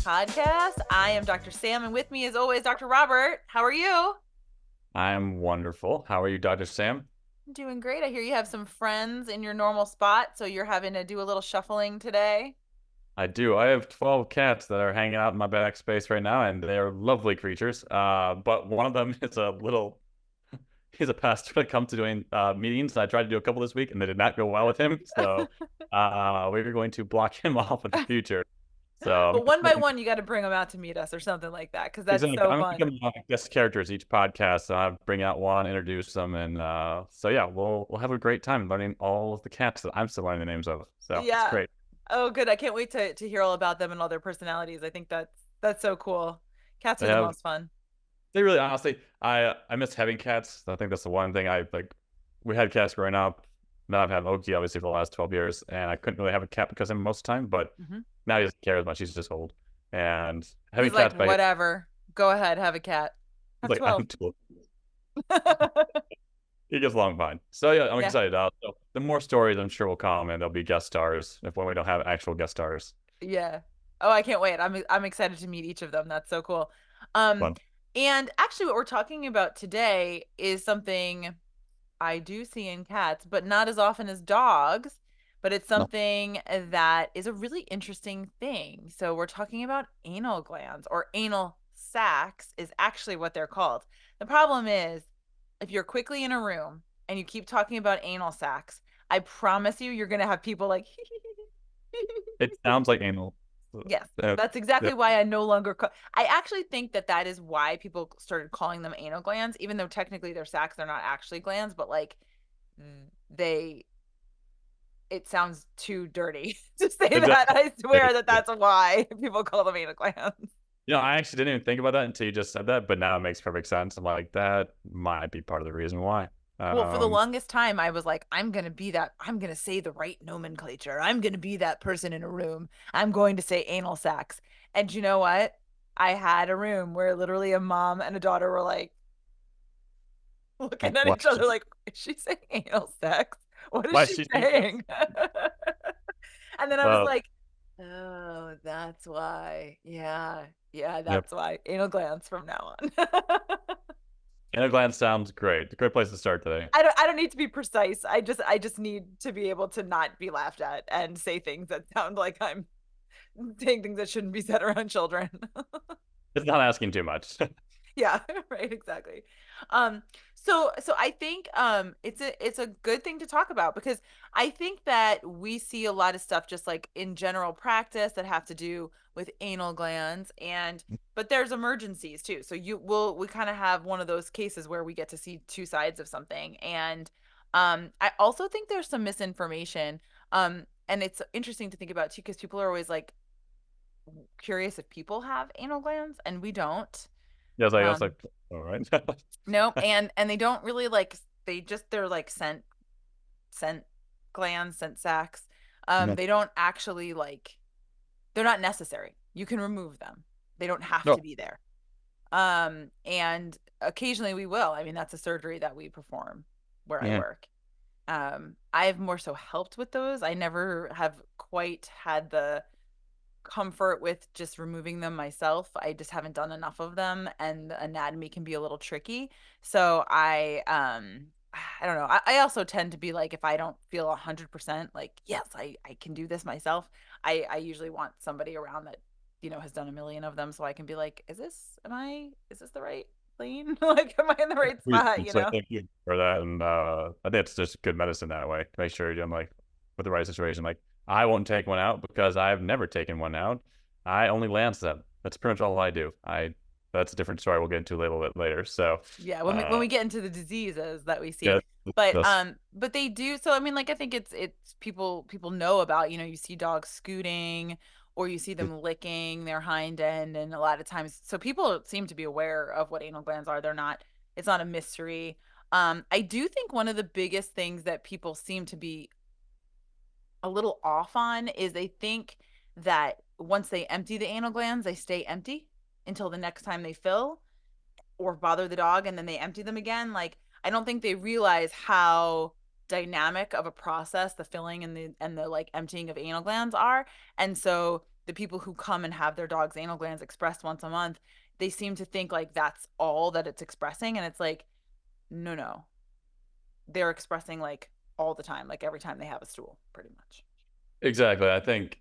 podcast. I am Dr. Sam, and with me, as always, Dr. Robert. How are you? I'm wonderful. How are you, Dr. Sam? I'm doing great. I hear you have some friends in your normal spot, so you're having to do a little shuffling today. I do. I have 12 cats that are hanging out in my backspace right now, and they are lovely creatures. But one of them is he's a pest when it comes to doing meetings. I tried to do a couple this week, and they did not go well with him. So we're going to block him off in the future. So But one by one, you got to bring them out to meet us or something like that, because that's exactly. so I'm fun. making guest characters each podcast. So I bring out one, introduce them, and so yeah, we'll have a great time learning all of the cats that I'm still learning the names of. So it's Yeah. great. Oh, good. I can't wait to hear all about them and all their personalities. I think that's so cool. Cats They are the have most fun. They really honestly, I miss having cats. I think that's the one thing I like. We had cats growing up. Now I've had Oki obviously for the last 12 years, and I couldn't really have a cat because of him most of the time. But Hmm. now he doesn't care as much. He's just old, and having He's like, cats back, whatever. Go ahead, have a cat. he's Have like 12. I'm too old. He gets along fine. So yeah, I'm Yeah. excited. So the more stories I'm sure will come, and there'll be guest stars if when we don't have actual guest stars. Yeah. Oh, I can't wait. I'm excited to meet each of them. That's so cool. Um, Fun. and actually what we're talking about today is something I do see in cats, but not as often as dogs, but it's No, something that is a really interesting thing. So we're talking about anal glands or anal sacs is actually what they're called. The problem is if you're quickly in a room and you keep talking about anal sacs, I promise you you're going to have people like it sounds like anal. Yes, Uh, that's yeah, exactly why I no longer I actually think that is why people started calling them anal glands, even though technically they're sacs, they're not actually glands, but like they it sounds too dirty to say it that. I swear that does. that's why people call them anal glands. I actually didn't even think about that until you just said that, but now it makes perfect sense. I'm like, that might be part of the reason why. Well, for the Um, longest time, I was like, I'm going to be that. I'm going to say the right nomenclature. I'm going to be that person in a room. I'm going to say anal sacs. And you know what? I had a room where literally a mom and a daughter were like, looking at why, each other like, is she saying anal sex? What is why is she she saying this? saying? And then I was Uh, like, oh, that's why. Yeah. Yeah, yep. that's why. Anal glands from now on. Inner gland sounds great. Great place to start today. I don't need to be precise. I just need to be able to not be laughed at and say things that sound like I'm saying things that shouldn't be said around children. It's not asking too much. Yeah, right, exactly. um so I think it's a good thing to talk about because I think that we see a lot of stuff just like in general practice that have to do with anal glands, and but there's emergencies too, so we kind of have one of those cases where we get to see two sides of something. And I also think there's some misinformation, and it's interesting to think about too because people are always like curious if people have anal glands and we don't. Yeah, I was um like, all right. Nope, and they don't really like they're like scent glands, scent sacs. No, They don't actually like they're not necessary. You can remove them. They don't have to no. be there. And occasionally we will. I mean, that's a surgery that we perform where I Yeah. work. I've more so helped with those. I never have quite had the comfort with just removing them myself. I just haven't done enough of them, and the anatomy can be a little tricky. So I don't know. I also tend to be like if I don't feel 100% like yes, I can do this myself. I usually want somebody around that has done a million of them so I can be like, is this the right lane? Like am I in the right spot, So thank you for that. And I think it's just good medicine that way to make sure you're doing like with the right situation. Like I won't take one out because I've never taken one out. I only lance them. That's pretty much all I do. I That's a different story we'll get into a little bit later. So Yeah, when uh we get into the diseases that we see. yeah, that's But they do, so I mean like I think it's people know about, you see dogs scooting or you see them licking their hind end, and a lot of times so people seem to be aware of what anal glands are. It's not a mystery. I do think one of the biggest things that people seem to be a little off on is they think that once they empty the anal glands, they stay empty until the next time they fill or bother the dog and then they empty them again. Like I don't think they realize how dynamic of a process the filling and the like emptying of anal glands are. And so the people who come and have their dog's anal glands expressed once a month, they seem to think like that's all that it's expressing. And it's like, no, no, they're expressing like all the time, like every time they have a stool, pretty much. Exactly. I think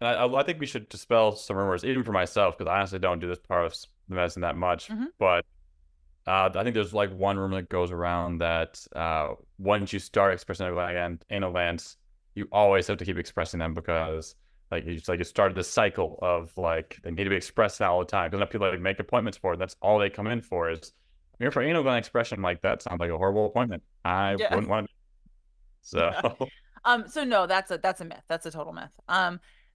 we should dispel some rumors, even for myself, because I honestly don't do this part of the medicine that much. Mm-hmm. But I think there's like one rumor that goes around that once you start expressing anal glands, you always have to keep expressing them because like you started this cycle of like they need to be expressed all the time. Because enough people like make appointments for it. That's all they come in for is I'm here for anal gland expression. Like that sounds like a horrible appointment. I Yeah. wouldn't want to. Yeah. So So no, that's a myth. That's a total myth.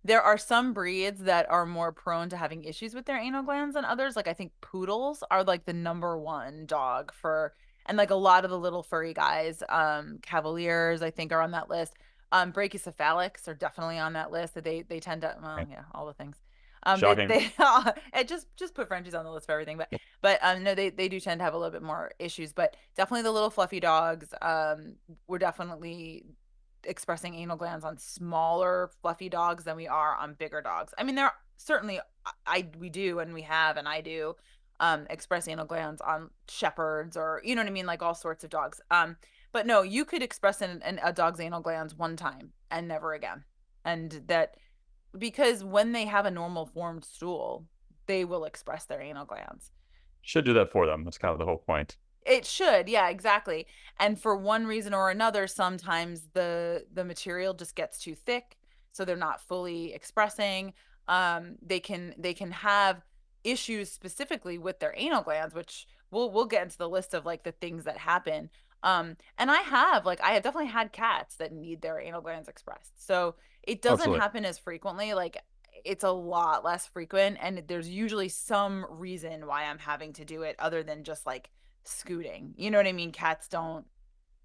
There are some breeds that are more prone to having issues with their anal glands than others. Like I think poodles are like the number one dog for, and like a lot of the little furry guys, cavaliers, I think are on that list. Brachycephalics are definitely on that list. That they tend to, well, yeah, all the things. shocking. They it just put Frenchies on the list for everything, but no, they do tend to have a little bit more issues. But definitely the little fluffy dogs, we're definitely expressing anal glands on smaller fluffy dogs than we are on bigger dogs. I mean, there certainly I we do and we have and I do express anal glands on shepherds or you know what I mean, like all sorts of dogs. But no, you could express a dog's anal glands one time and never again. And that because when they have a normal formed stool, they will express their anal glands. Should do that for them. That's kind of the whole point. It should, yeah, exactly. And for one reason or another, sometimes the material just gets too thick, so they're not fully expressing. They can have issues specifically with their anal glands, which we'll get into the list of like the things that happen. And I have definitely had cats that need their anal glands expressed. So it doesn't Absolutely. happen as frequently. Like it's a lot less frequent, and there's usually some reason why I'm having to do it other than just like scooting. You know what I mean? Cats don't.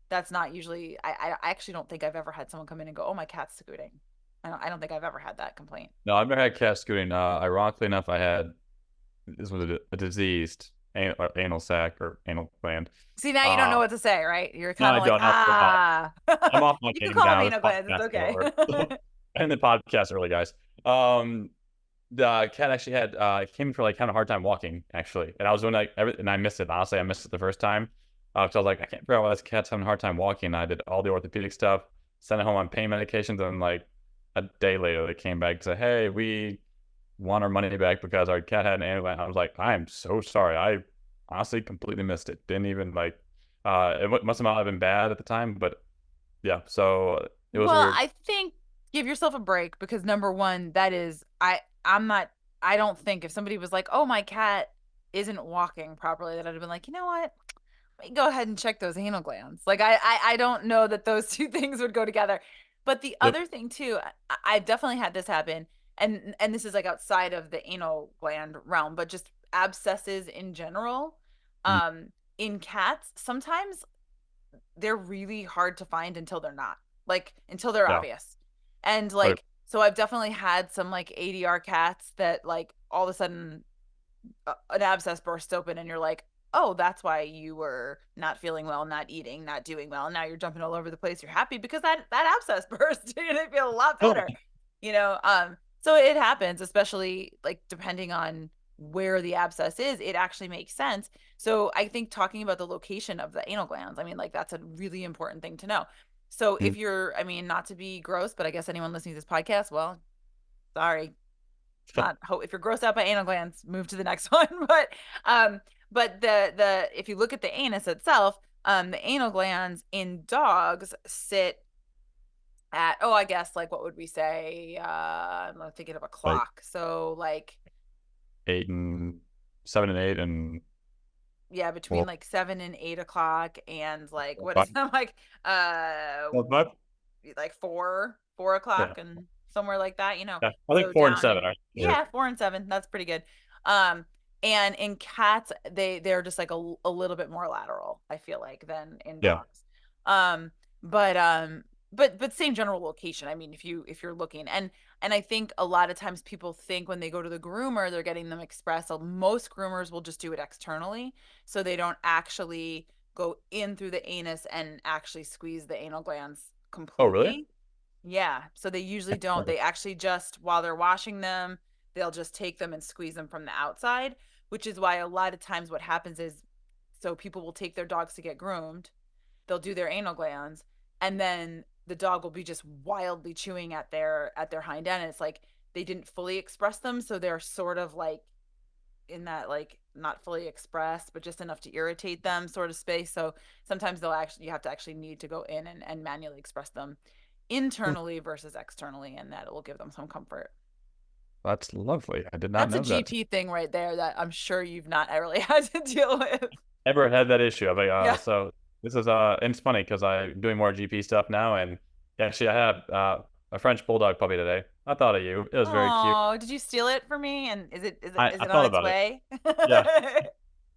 That's not usually. I actually don't think I've ever had someone come in and go, "Oh, my cat's scooting." I don't think I've ever had that complaint. No, I've never had cat scooting. Ironically enough, I had this was a diseased anal sac or anal gland. See, now you don't know Uh, what to say, right? You're no, kind I of like, don't know. ah. I'm off my You can game call them now. This anal glands. It's podcast is okay. over. And the podcast early, guys. The cat actually had came for like kind of hard time walking actually, and I was doing like and I missed it. Honestly, I missed it the first time because I was like, I can't figure out why this cat's having a hard time walking. I did all the orthopedic stuff, sent it home on pain medications, and like a day later they came back and said, "Hey, we want our money back because our cat had an antibiotic." I was like, "I am so sorry. I honestly completely missed it. Didn't even like. It must not have been bad at the time, but yeah. So it was Well, weird. I think give yourself a break because number one, that is I'm not I don't think if somebody was like, "Oh, my cat isn't walking properly," that I'd have been like, "You know what? Let me go ahead and check those anal glands." Like I don't know that those two things would go together. But the Yep. other thing too, I've definitely had this happen, and this is like outside of the anal gland realm, but just abscesses in general. Mm, Um, in cats, sometimes they're really hard to find until they're not, like until they're yeah. obvious. And Okay. like, so I've definitely had some like ADR cats that like all of a sudden an abscess bursts open and you're like, oh, that's why you were not feeling well, not eating, not doing well. And now you're jumping all over the place. You're happy because that abscess burst and it feel a lot Oh, better, you know? So it happens, especially like depending on where the abscess is, it actually makes sense. So I think talking about the location of the anal glands, I mean, like that's a really important thing to know. So mm. if you're, I mean, not to be gross, but I guess anyone listening to this podcast, well, sorry, not if you're grossed out by anal glands, move to the next one. Um, but the if you look at the anus itself, the anal glands in dogs sit at I guess like what would we say? I'm thinking of a Like clock. So like 7 and 8 and yeah, between four, like 7 and 8 o'clock, and like what is five. that like uh Well, five? like four Yeah. o'clock and somewhere like that, Yeah. I think so 4 and 7 are here. yeah, 4 and 7, that's pretty good. um and in cats, they're just like a little bit more lateral, I feel like, than in Yeah. dogs. um but same general location. I mean, if you're looking, and I think a lot of times people think when they go to the groomer they're getting them expressed. So most groomers will just do it externally, so they don't actually go in through the anus and actually squeeze the anal glands Oh, really? completely. Yeah. So they usually don't. Okay. They actually just, while they're washing them, they'll just take them and squeeze them from the outside, which is why a lot of times what happens is, so people will take their dogs to get groomed, they'll do their anal glands, and then the dog will be just wildly chewing at their hind end, and it's like they didn't fully express them, so they're sort of like in that like not fully expressed but just enough to irritate them sort of space. So sometimes they'll actually, you have to actually need to go in and manually express them internally versus externally, and that will give them some comfort. That's lovely. I did not That's a know that. GP thing right there that I'm sure you've not really had to deal with. Ever had that issue? I'm like, Yeah. so this is and it's funny because I'm doing more GP stuff now, and actually I had a French bulldog puppy today. I thought of you. It was very cute. Oh, did you steal it for me? And is I it on thought its about it. way? Yeah.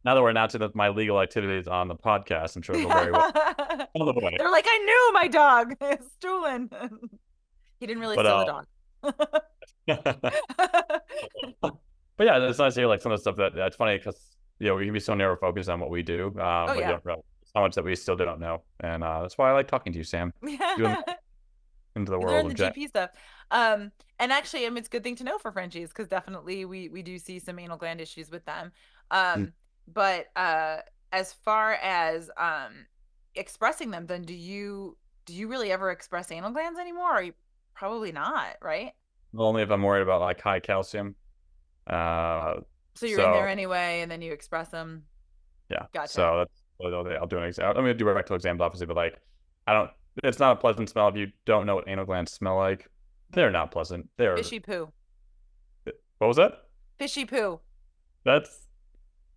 Now that we're announcing that my legal activities on the podcast, I'm sure it'll very well Yeah. on the way. They're like, I knew my dog is stolen. He didn't really But steal the dog. but yeah, it's nice to hear like some of the stuff that's funny because we can be so narrow focused on what we do, Oh but yeah. yeah, so much that we still don't know, and that's why I like talking to you, Sam. Doing Yeah. into the You world learn of the Jen. GP stuff. And actually, I mean, it's a good thing to know for Frenchies because definitely we do see some anal gland issues with them. Mm. But as far as expressing them, then do you really ever express anal glands anymore? Or you probably not, right? Only if I'm worried about like high calcium. Uh, So you're in there so anyway, and then you express them. yeah, Gotcha. so that's I'll do an exam. I'm gonna do rectal exams, obviously, but like I don't. It's not a pleasant smell if you don't know what anal glands smell like. They're not pleasant. They're Fishy poo. what was that? Fishy poo. That's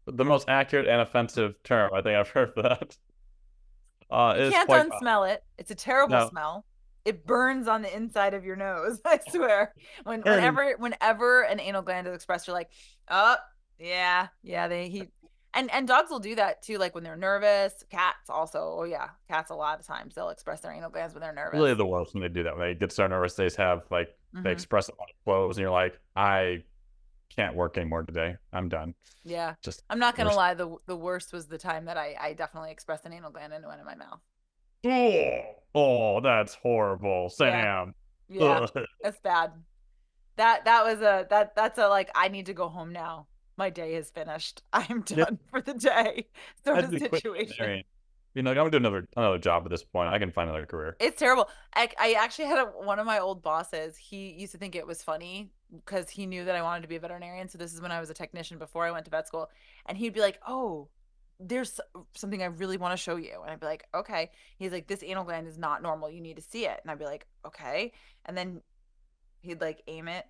the most accurate and offensive term I think I've heard for that. You It is can't quite unsmell it. It's a terrible now. smell. It burns on the inside of your nose. I swear. Burning. Whenever an anal gland is expressed, you're like, oh yeah, yeah. And dogs will do that too. Like when they're nervous. Cats also. Oh yeah, cats a lot of times they'll express their anal glands when they're Really nervous. the worst when they do that. When they get so nervous, they just have like they Mm-hmm. express it on clothes, and you're like, I can't work anymore today. I'm done. Yeah. Just I'm not gonna worst. lie. The worst was the time that I definitely expressed an anal gland and it went in my mouth. Oh, that's horrible, Yeah. Sam. Yeah. Ugh. That's bad. That was a that's a like I need to go home now. My day is finished. I'm Yeah, done for the day sort I'd of be quit situation. veterinarian. Like I'm gonna do another job at this point. I can find another career. It's terrible. I actually had one of my old bosses. He used to think it was funny because he knew that I wanted to be a veterinarian. So this is when I was a technician before I went to vet school, and he'd be like, "Oh, there's something I really want to show you," and I'd be like, "Okay." He's like, "This anal gland is not normal. You need to see it," and I'd be like, "Okay," and then he'd like aim it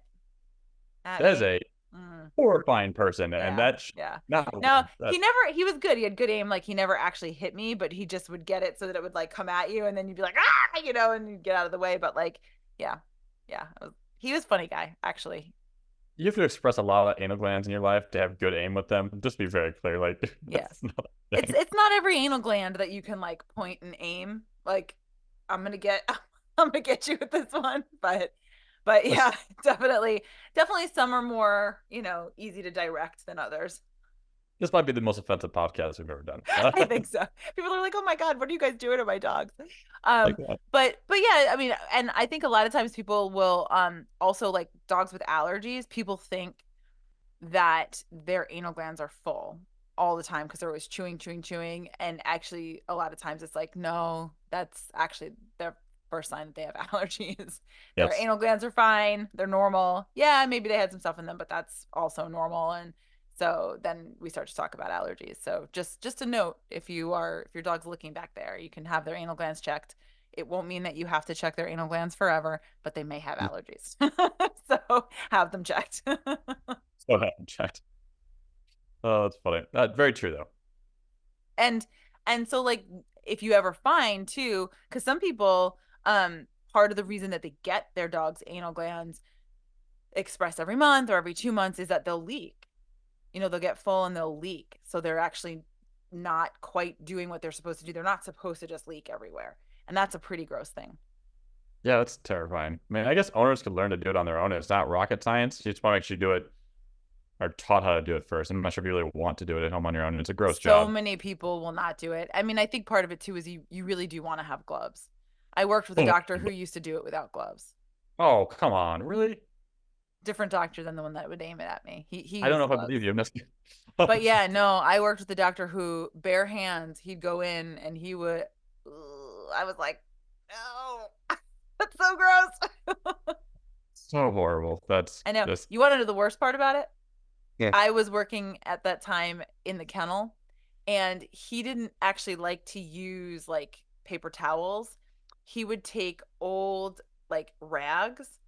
at That is me. a Mm. horrifying person, and Yeah, that's yeah. not No, that. he was good. He had good aim. Like he never actually hit me, but he just would get it so that it would like come at you and then you'd be like, ah, and you'd get out of the way. But like, yeah, yeah. He was a funny guy, actually. You have to express a lot of anal glands in your life to have good aim with them. Just be very clear, like Yeah. that's not a thing. It's not every anal gland that you can like point and aim. Like, I'm gonna get I'm gonna get you with this one. But yeah, definitely some are more, easy to direct than others. This might be the most offensive podcast we've ever done. I think so. People are like, "Oh my God, what are you guys doing to my dogs?" Like Um, that. but yeah, I mean, and I think a lot of times people will also like dogs with allergies. People think that their anal glands are full all the time because they're always chewing, chewing, chewing. And actually, a lot of times it's like, no, that's actually their first sign that they have allergies. Their Yes. anal glands are fine. They're normal. Yeah, maybe they had some stuff in them, but that's also normal. And so then we start to talk about allergies. So just a note, if your dog's looking back there, you can have their anal glands checked. It won't mean that you have to check their anal glands forever, but they may have allergies. So have them checked. So checked. Oh, that's funny. Very true though. and and so like if you ever find too, because some people part of the reason that they get their dog's anal glands expressed every month or every 2 months is that they'll leak. They'll get full and they'll leak, so they're actually not quite doing what they're supposed to do. They're not supposed to just leak everywhere, and that's a pretty gross thing. Yeah, that's terrifying. I mean, I guess owners could learn to do it on their own. It's not rocket science. You just want to make sure you do it or taught how to do it first. I'm not sure if you really want to do it at home on your own. It's a gross So job. many people will not do it. I mean, I think part of it too is you really do want to have gloves. I worked with a Oh, doctor who used to do it without gloves. oh, come on, really? Different doctor than the one that would aim it at me. He I don't used know if I gloves. believe you. I'm just But yeah, no, I worked with a doctor who bare hands, he'd go in and he would I was like, no, that's so gross. so horrible. That's I know. just You want to know the worst part about it? yeah. I was working at that time in the kennel, and he didn't actually like to use like paper towels. He would take old like rags,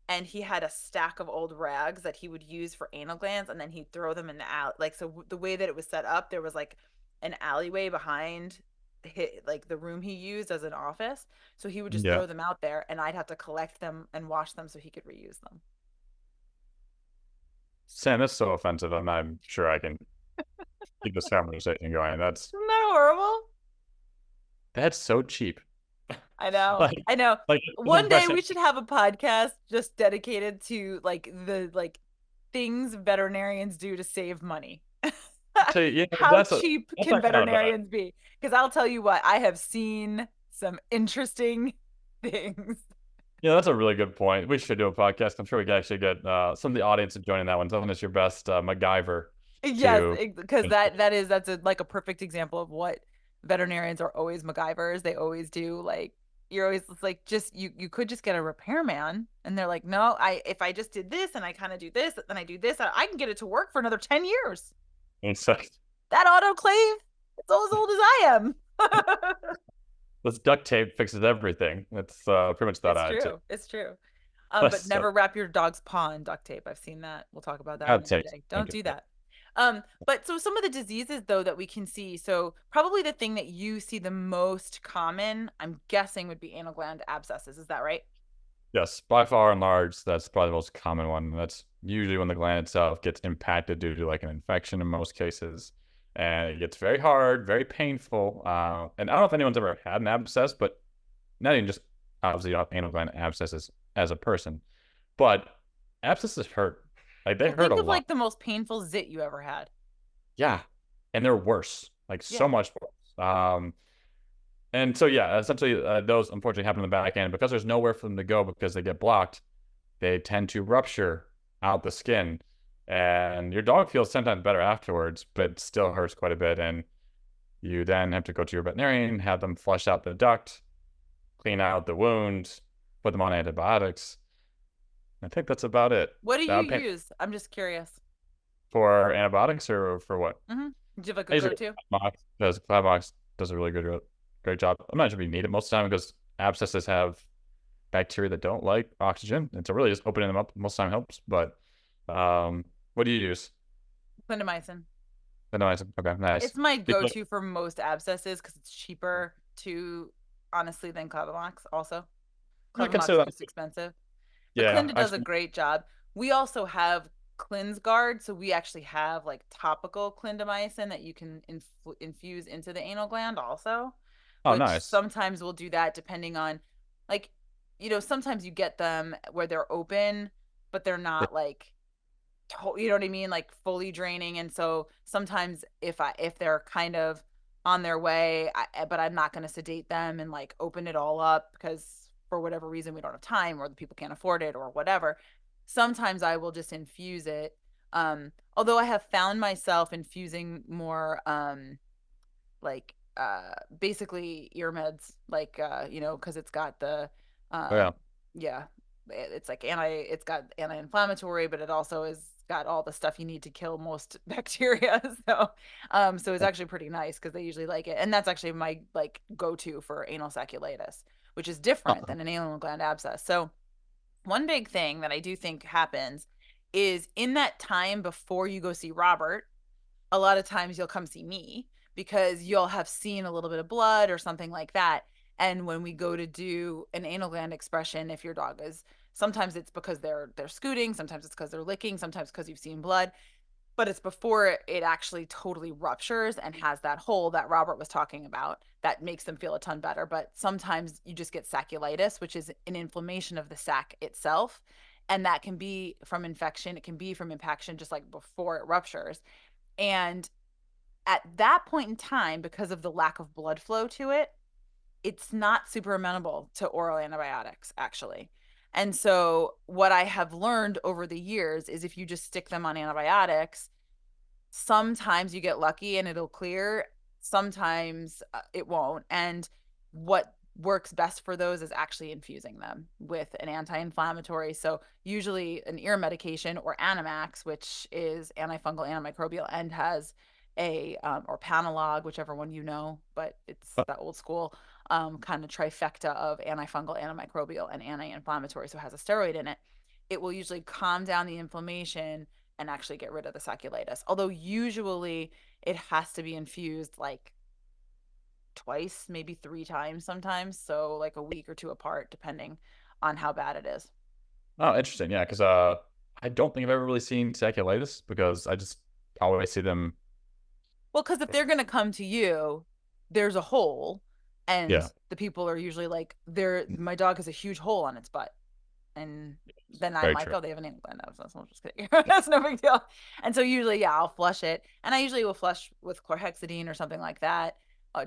and he had a stack of old rags that he would use for anal glands, and then he'd throw them in the alley. Like, so the way that it was set up, there was like an alleyway behind like the room he used as an office. So he would just Yeah. throw them out there, and I'd have to collect them and wash them so he could reuse them. Sam, that's so offensive. I'm not sure I can keep this conversation going. Isn't that horrible? That's so cheap. I know. like I know. like an One day impression. we should have a podcast just dedicated to like the things veterinarians do to save money. To you know, How cheap that's can actually not a bad idea. veterinarians be? Because I'll tell you what, I have seen some interesting things. Yeah, that's a really good point. We should do a podcast. I'm sure we could actually get some of the audience to join in that one. Someone is your best MacGyver Yes, to. because that's a like a perfect example of what veterinarians are always MacGyvers. They always do like you're always like just you could just get a repairman, and they're like, no, I if I just did this and I kind of do this, then I do this, I can get it to work for another 10 years. It's like, That autoclave, it's as old as I am. this duct tape fixes everything. It's pretty much that It's attitude. true. It's true. But That's never wrap your dog's paw in duct tape. I've seen that. We'll talk about that that another takes. day. Thank Don't you. do that. But so some of the diseases though that we can see. So probably the thing that you see the most common, I'm guessing, would be anal gland abscesses. Is that right? Yes, by far and large, that's probably the most common one. That's usually when the gland itself gets impacted due to like an infection in most cases. And it gets very hard, very painful. And I don't know if anyone's ever had an abscess, but not even just obviously anal gland abscesses as a person, but abscesses hurt. Like they Well, hurt a think of lot. like the most painful zit you ever had. Yeah. And they're worse, like Yeah. so much worse. And so, yeah, essentially, those unfortunately happen in the back end because there's nowhere for them to go because they get blocked. They tend to rupture out the skin, and your dog feels sometimes better afterwards, but still hurts quite a bit. And you then have to go to your veterinarian, have them flush out the duct, clean out the wound, put them on antibiotics. I think that's about it. What do you use? I'm just curious. For antibiotics or for what? Mm-hmm. Do you have like I a usually go-to? Clamox does a really great job. I'm not sure if you need it most of the time because abscesses have bacteria that don't like oxygen, and so really just opening them up most of the time helps. But what do you use? Clindamycin. No, okay, nice. It's my People, go-to for most abscesses because it's cheaper to honestly than Clavomax. Also, I Clavomax consider is that. just expensive, but Yeah, Clinda does a actually, great job. We also have Cleanse Guard, so we actually have like topical clindamycin that you can infuse into the anal gland also, oh, which nice. sometimes we'll do that depending on like sometimes you get them where they're open but they're not like you know what I mean, like fully draining. And so sometimes if they're kind of on their way, but I'm not going to sedate them and like open it all up because for whatever reason we don't have time or the people can't afford it or whatever. Sometimes I will just infuse it. Although I have found myself infusing more like basically ear meds like because it's got the Oh, uh yeah. yeah, it's like it's got anti-inflammatory, but it also is got all the stuff you need to kill most bacteria. So it's actually pretty nice because they usually like it, and that's actually my like go-to for anal sacculitis, which is different Oh, than an anal gland abscess. So one big thing that I do think happens is in that time before you go see Robert, a lot of times you'll come see me because you'll have seen a little bit of blood or something like that. And when we go to do an anal gland expression, if your dog is, sometimes it's because they're scooting, sometimes it's because they're licking, sometimes because you've seen blood, but it's before it actually totally ruptures and has that hole that Robert was talking about that makes them feel a ton better. But sometimes you just get sacculitis, which is an inflammation of the sac itself. And that can be from infection, it can be from impaction, just like before it ruptures. And at that point in time, because of the lack of blood flow to it, it's not super amenable to oral antibiotics, actually. And so what I have learned over the years is if you just stick them on antibiotics, sometimes you get lucky and it'll clear, sometimes it won't. And what works best for those is actually infusing them with an anti-inflammatory. So usually an ear medication or Animax, which is antifungal antimicrobial and has a or Panalog, whichever one you know, but it's Uh, the old school kind of trifecta of antifungal antimicrobial and anti-inflammatory, so it has a steroid in it. It will usually calm down the inflammation and actually get rid of the sacculitis. Although usually it has to be infused like twice, maybe 3 times sometimes. So like a week or two apart, depending on how bad it is. oh, interesting. Yeah, because I don't think I've ever really seen sacculitis because I just always see them. Well, because if they're going to come to you, there's a hole. And Yeah, the people are usually like, there, my dog has a huge hole on its butt. And then I'm very like, true. oh, they have an anal gland. So I'm just kidding. That's no big deal. And so usually, yeah, I'll flush it, and I usually will flush with chlorhexidine or something like that,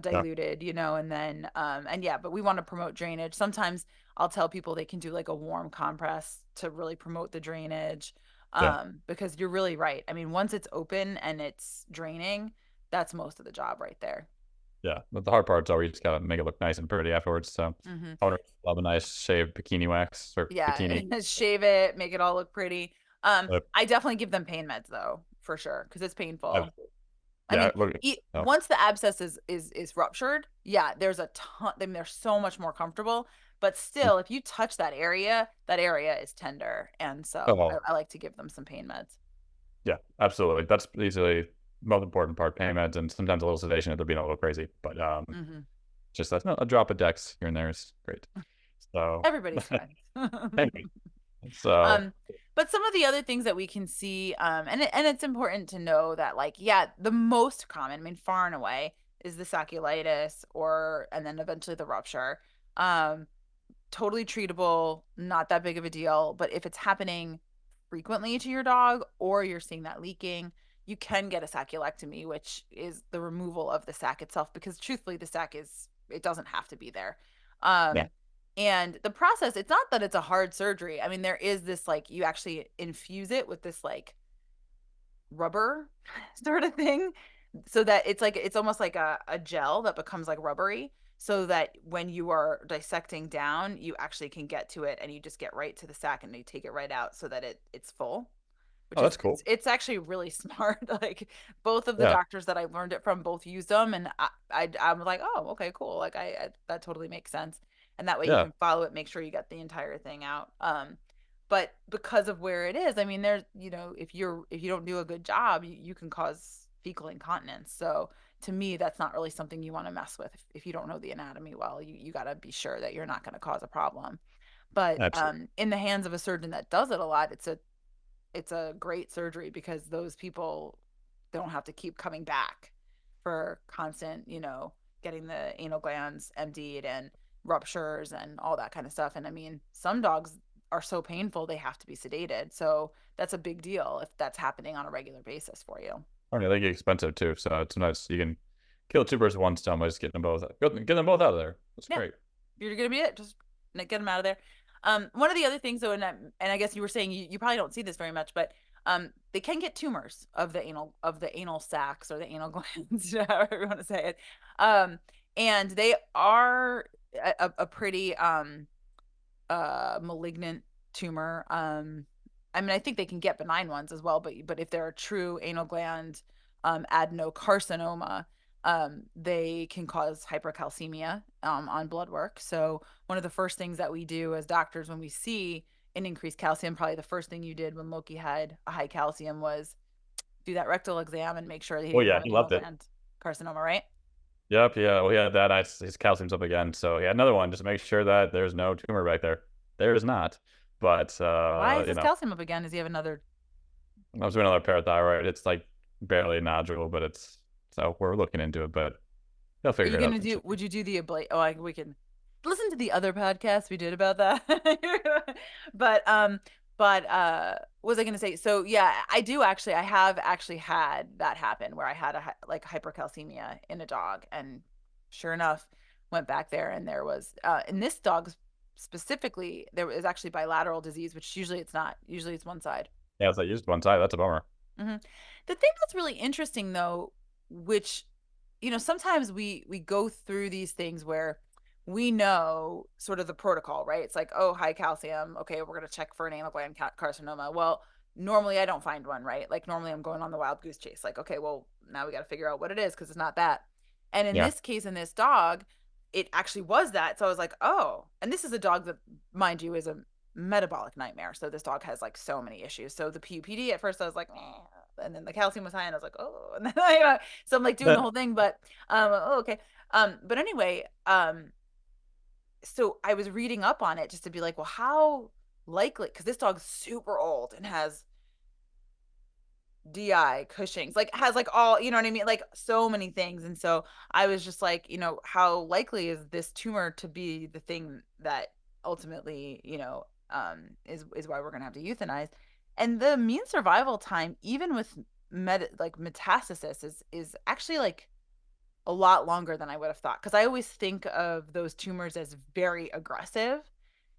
Yeah, diluted, and then and yeah, but we want to promote drainage. Sometimes I'll tell people they can do like a warm compress to really promote the drainage, yeah, because you're really right. I mean, once it's open and it's draining, that's most of the job right there. yeah. But the hard part's always just gotta make it look nice and pretty afterwards. So Mm-hmm. I would love a nice shaved bikini wax or Yeah, bikini. shave it, make it all look pretty. Lip. I definitely give them pain meds though, for sure, because it's painful. I Yeah, mean, look. Oh, once the abscess is ruptured, yeah, there's a ton. I mean, they're so much more comfortable. But still, if you touch that area is tender, and so oh, I like to give them some pain meds. yeah, absolutely. That's easily the most important part. Pain meds and sometimes a little sedation if they're being a little crazy. But Hmm. just a drop of Dex here and there is great. So, Everybody's friends. anyway, so um, but some of the other things that we can see, and it's important to know that, like, yeah, the most common, I mean, far and away, is the sacculitis, or and then eventually the rupture. Um, Totally treatable, not that big of a deal. But if it's happening frequently to your dog, or you're seeing that leaking, you can get a sacculectomy, which is the removal of the sac itself, because truthfully, the sac it doesn't have to be there. yeah. Um, and the process, it's not that it's a hard surgery. I mean, there is this like, you actually infuse it with this like rubber sort of thing, so that it's like, it's almost like a gel that becomes like rubbery, so that when you are dissecting down, you actually can get to it, and you just get right to the sac and you take it right out so that it's full, which Oh, is that's cool. it's actually really smart. Like, both of the Yeah, doctors that I learned it from both used them, and I'm like, oh, okay, cool. Like, that totally makes sense, and that way you yeah, can follow it, make sure you get the entire thing out. But because of where it is, I mean, there's, if you don't do a good job, you can cause fecal incontinence. So to me, that's not really something you want to mess with. If you don't know the anatomy well, you got to be sure that you're not going to cause a problem. But absolutely. in the hands of a surgeon that does it a lot, it's a great surgery, because those people don't have to keep coming back for constant, getting the anal glands emptied and ruptures and all that kind of stuff. And I mean, some dogs are so painful they have to be sedated. So that's a big deal if that's happening on a regular basis for you. I mean, they get expensive too, so it's nice you can kill two birds with one stone by just getting them both, get them both out of there. That's Yeah, great. you're gonna be it. Just get them out of there. One of the other things, though, and I guess you were saying you probably don't see this very much, but they can get tumors of the anal sacs, or the anal glands, however you want to say it. And they are a pretty malignant tumor. I mean, I think they can get benign ones as well, but if they're a true anal gland adenocarcinoma, they can cause hypercalcemia on blood work. So one of the first things that we do as doctors when we see an increased calcium, probably the first thing you did when Loki had a high calcium was do that rectal exam and make sure that he Oh didn't yeah, have an he anal loved it. gland carcinoma, right? Yep, yeah. Well, yeah, that his calcium's up again. So yeah, another one. Just make sure that there's no tumor back there. There is not, but Why is his calcium up again? Does he have another? I was doing another parathyroid. It's like barely a nodule, but it's so we're looking into it, but they'll Are figure you it out gonna do? eventually. Would you do the ablate? Oh, we can listen to the other podcast we did about that. but what was I gonna say? So yeah, I do actually. I have actually had that happen where I had like hypercalcemia in a dog, and sure enough, went back there and there was in this dog's. specifically there was actually bilateral disease, which usually it's not. Usually it's one side. Yeah, it's like used one side. That's a bummer. Hmm. The thing that's really interesting though, which sometimes we go through these things where we know sort of the protocol, right? It's like, oh, high calcium. Okay, we're gonna check for an anal gland carcinoma. Well, normally I don't find one, right? Like normally I'm going on the wild goose chase. Like, okay, well now we got to figure out what it is because it's not that. And in Yeah. this case, in this dog, it actually was that. So I was like, oh, and this is a dog that, mind you, is a metabolic nightmare. So this dog has like so many issues. So the PUPD at first I was like, and then the calcium was high, and I was like, oh, and then so I'm like doing the That whole thing, but oh, okay. But anyway, so I was reading up on it just to be like, well, how likely? Because this dog's super old and has DI, Cushing's, like has like all, you know what I mean? Like so many things. And so I was just like, how likely is this tumor to be the thing that ultimately, is why we're gonna have to euthanize. And the mean survival time, even with like metastasis, is actually like a lot longer than I would have thought. Because I always think of those tumors as very aggressive,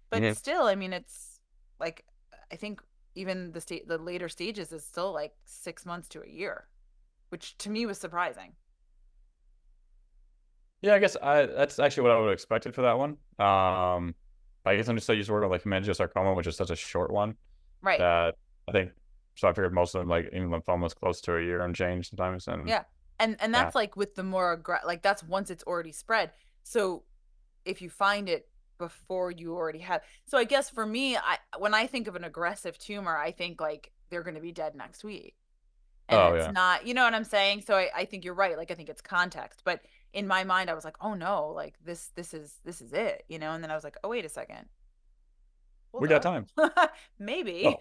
but Mhm. still, I mean, it's like I think even the later stages is still like 6 months to a year, which to me was surprising. Yeah, I guess that's actually what I would have expected for that one. I guess I'm just so used to working with like hemangiosarcoma, which is such a short one Right. that I think. So I figured most of them, like even lymphoma, is close to a year and change sometimes. And Yeah. And yeah, that's like with the more like that's once it's already spread. So if you find it before you already have. So I guess for me, I when I think of an aggressive tumor, I think like they're going to be dead next week. And oh it's yeah, not, you know what I'm saying? So I think you're right. Like I think it's context, but in my mind I was like, oh no, like this is it, and then I was like, oh wait a second, we hold got up. time. Maybe.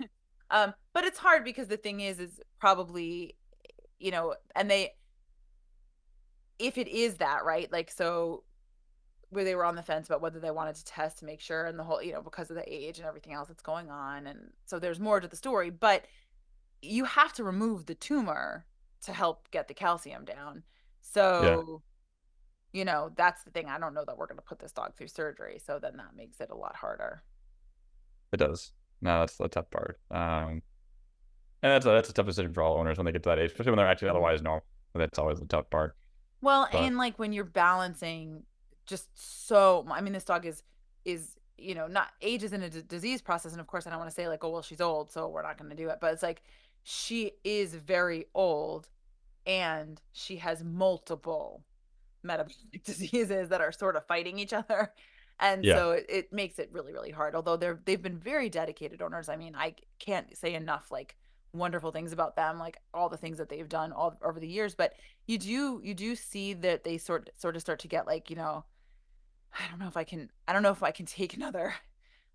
Oh But it's hard because the thing is probably, and they, if it is that, right, like, so where they were on the fence about whether they wanted to test to make sure, and the whole, because of the age and everything else that's going on, and so there's more to the story, but you have to remove the tumor to help get the calcium down. yeah, So, that's the thing. I don't know that we're going to put this dog through surgery. So then that makes it a lot harder. it does. No, that's the tough part. And that's a tough decision for all owners when they get to that age, especially when they're actually Mhm. otherwise normal. That's always the tough part. Well, But and like when you're balancing just so, I mean, this dog is, not age is in a disease process. And of course, I don't want to say like, oh, well, she's old, so we're not going to do it. But it's like she is very old and she has multiple metabolic diseases that are sort of fighting each other. And yeah, so it makes it really, really hard. Although they've been very dedicated owners. I mean, I can't say enough like wonderful things about them, like all the things that they've done all over the years. But you do see that they sort of start to get like, I don't know if I can take another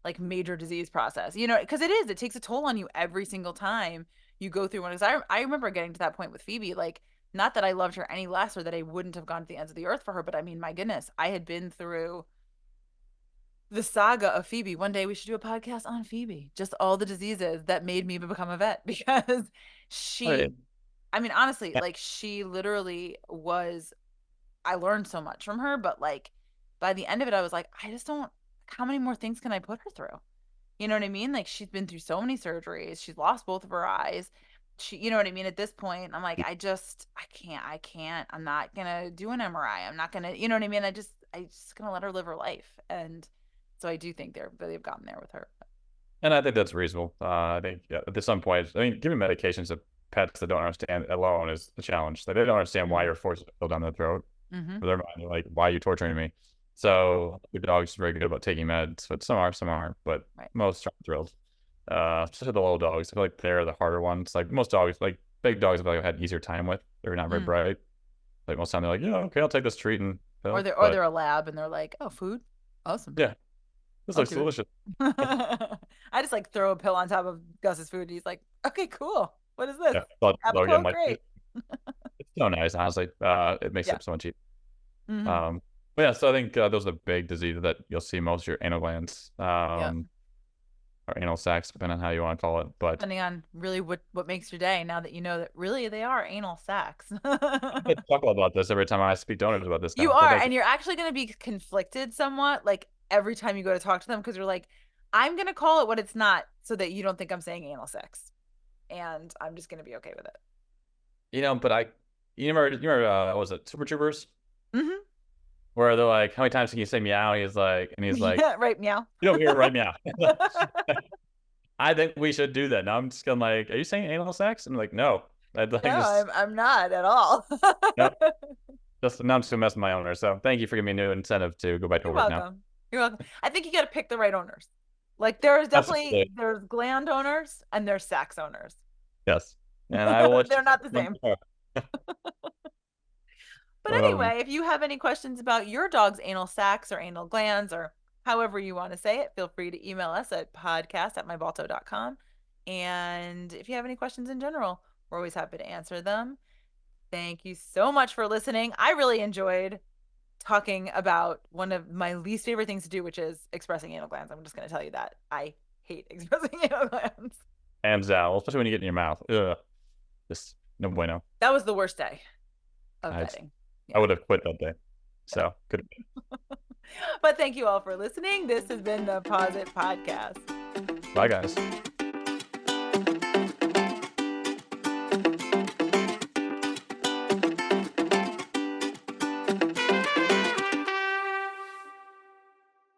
like major disease process, because it takes a toll on you every single time you go through one. Because I remember getting to that point with Phoebe, like, not that I loved her any less or that I wouldn't have gone to the ends of the earth for her, but I mean, my goodness, I had been through the saga of Phoebe. One day we should do a podcast on Phoebe, just all the diseases that made me become a vet because she, okay. I mean, honestly, like she literally was, I learned so much from her, but like by the end of it, I was like, I just don't, how many more things can I put her through? You know what I mean? Like she's been through so many surgeries. She's lost both of her eyes. You know what I mean? At this point, I'm like, I can't. I'm not gonna do an MRI. I'm not gonna, you know what I mean? I just gonna let her live her life. And so I do think they've gotten there with her. And I think that's reasonable. I think yeah, at some point, I mean, giving medications to pets that don't understand alone is a challenge. Like, they don't understand why Mm-hmm. you're forced to fill down their throat. Mm-hmm. For their mind, they're like, why are you torturing me? So the dog's very good about taking meds, but some aren't, but Right. most are thrilled. Especially the little dogs. I feel like they're the harder ones. Like most dogs, like big dogs, I've had an easier time with. They're not very Mm. bright. Like most time, they're like, yeah, okay, I'll take this treat and Or pill. they're But a lab and they're like, oh, food, awesome, yeah, this I'll looks do it. delicious. I just like throw a pill on top of Gus's food. And he's like, okay, cool. What is this? Yeah, but Apoquel, again, like great. it's so nice. Honestly, it makes Yeah. it so much easier. Mm-hmm. Um, but yeah, so I think those are the big diseases that you'll see most of your anal glands, Yeah. or anal sacs, depending on how you want to call it. But Depending on really what makes your day, now that you know that really they are anal sacs. I get chuckle about this every time I speak to owners about this You now. They're are, like, and you're actually going to be conflicted somewhat. Like every time you go to talk to them because you're like, I'm gonna call it what it's not so that you don't think I'm saying anal sex. And I'm just gonna be okay with it. But you remember, what was it, Super Troopers? Mm-hmm. Where they're like, how many times can you say meow? And he's like, Yeah, right, meow. get over here right now. I think we should do that. Now I'm just going like, are you saying anal sex? And I'm like, no. I'd like No, just I'm not at all. no. Just now I'm just gonna mess with my owner. So thank you for giving me a new incentive to go back to You're work now. welcome. You're welcome. I think you got to pick the right owners. Like there's definitely Absolutely. there's gland owners and there's sacs owners. Yes. And I will let They're not the same. you But know. anyway, if you have any questions about your dog's anal sacs or anal glands or however you want to say it, feel free to email us at podcast@mybalto.com. And if you have any questions in general, we're always happy to answer them. Thank you so much for listening. I really enjoyed talking about one of my least favorite things to do, which is expressing anal glands. I'm just going to tell you that. I hate expressing anal glands. And Zal, especially when you get in your mouth. Ugh. Just no bueno. That was the worst day of I, vetting. I Yeah. would have quit that day. Yeah. So could have But thank you all for listening. This has been the Pause It Podcast. been. Bye guys.